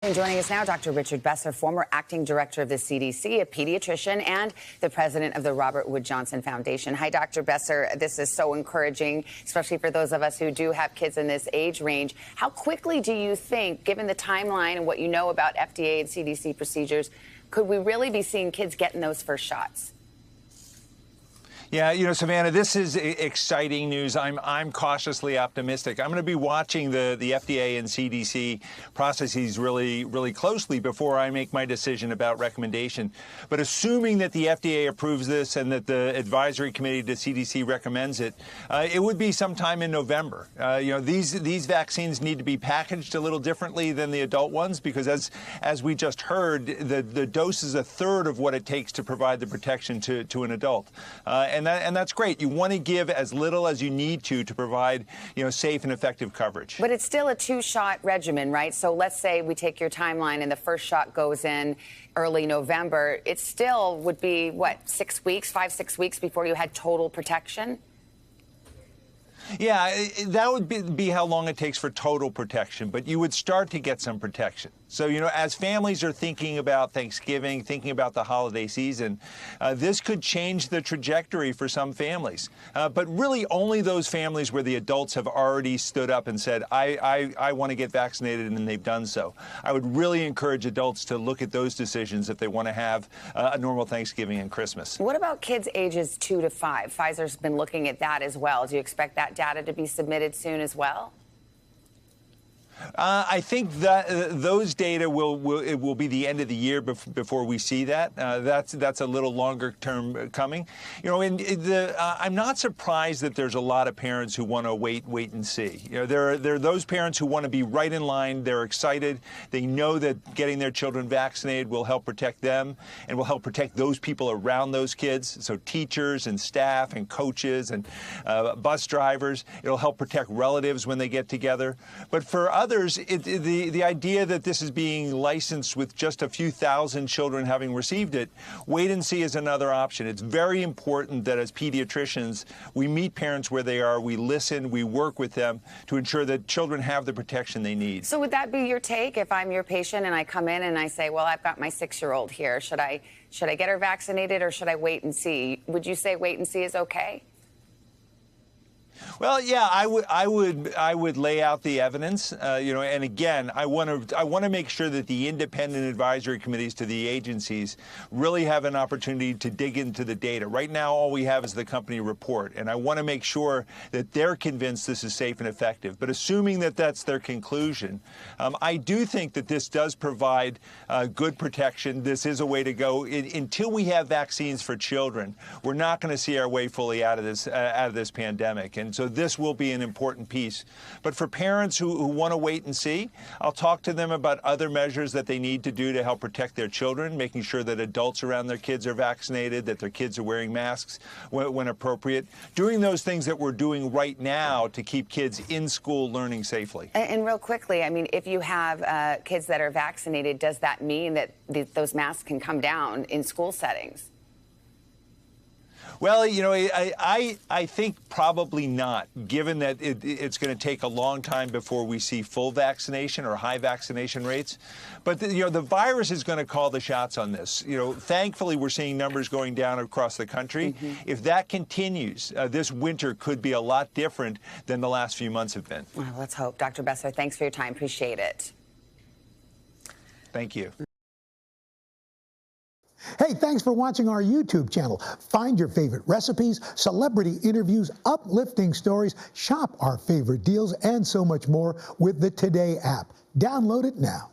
And joining us now, Dr. Richard Besser, former acting director of the CDC, a pediatrician, and the president of the Robert Wood Johnson Foundation. Hi, Dr. Besser. This is so encouraging, especially for those of us who do have kids in this age range. How quickly do you think, given the timeline and what you know about FDA and CDC procedures, could we really be seeing kids getting those first shots? Yeah, Savannah, this is exciting news. I'm cautiously optimistic. I'm going to be watching the FDA and CDC processes really closely before I make my decision about recommendation. But assuming that the FDA approves this and that the advisory committee to CDC recommends it, it would be sometime in November. These vaccines need to be packaged a little differently than the adult ones because, as we just heard, the dose is a third of what it takes to provide the protection to an adult. And that's great. You want to give as little as you need to provide, safe and effective coverage. But it's still a two-shot regimen, right? So let's say we take your timeline and the first shot goes in early November. It still would be, what, 6 weeks, 5-6 weeks before you had total protection? Yeah, that would be how long it takes for total protection, but you would start to get some protection. So, as families are thinking about Thanksgiving, thinking about the holiday season, this could change the trajectory for some families. But really only those families where the adults have already stood up and said, I want to get vaccinated, and they've done so. I would really encourage adults to look at those decisions if they want to have a normal Thanksgiving and Christmas. What about kids ages 2 to 5? Pfizer's been looking at that as well. Do you expect that data to be submitted soon as well? I think that those data will be the end of the year before we see that. That's a little longer term coming. I'm not surprised that there's a lot of parents who want to wait and see. There are those parents who want to be right in line. They're excited. They know that getting their children vaccinated will help protect them and will help protect those people around those kids. So teachers and staff and coaches and bus drivers. It'll help protect relatives when they get together. But for others, the idea that this is being licensed with just a few thousand children having received it, wait and see is another option. It's very important that as pediatricians, we meet parents where they are, we listen, we work with them to ensure that children have the protection they need. So would that be your take if I'm your patient and I come in and I say, well, I've got my 6-year-old here. Should I get her vaccinated or should I wait and see? Would you say wait and see is okay? Well, yeah, I would lay out the evidence, and again, I want to make sure that the independent advisory committees to the agencies really have an opportunity to dig into the data. Right now, all we have is the company report, and I want to make sure that they're convinced this is safe and effective. But assuming that that's their conclusion, I do think that this does provide good protection. This is a way to go. Until we have vaccines for children, we're not going to see our way fully out of this pandemic. And so this will be an important piece. But for parents who want to wait and see, I'll talk to them about other measures that they need to do to help protect their children, making sure that adults around their kids are vaccinated, that their kids are wearing masks when appropriate, doing those things that we're doing right now to keep kids in school learning safely. And real quickly, I mean, if you have kids that are vaccinated, does that mean that those masks can come down in school settings? Well, I think probably not, given that it's going to take a long time before we see full vaccination or high vaccination rates. But, the virus is going to call the shots on this. Thankfully, we're seeing numbers going down across the country. Mm-hmm. If that continues, this winter could be a lot different than the last few months have been. Well, let's hope. Dr. Besser, thanks for your time. Appreciate it. Thank you. Hey, thanks for watching our YouTube channel. Find your favorite recipes, celebrity interviews, uplifting stories, shop our favorite deals, and so much more with the Today app. Download it now.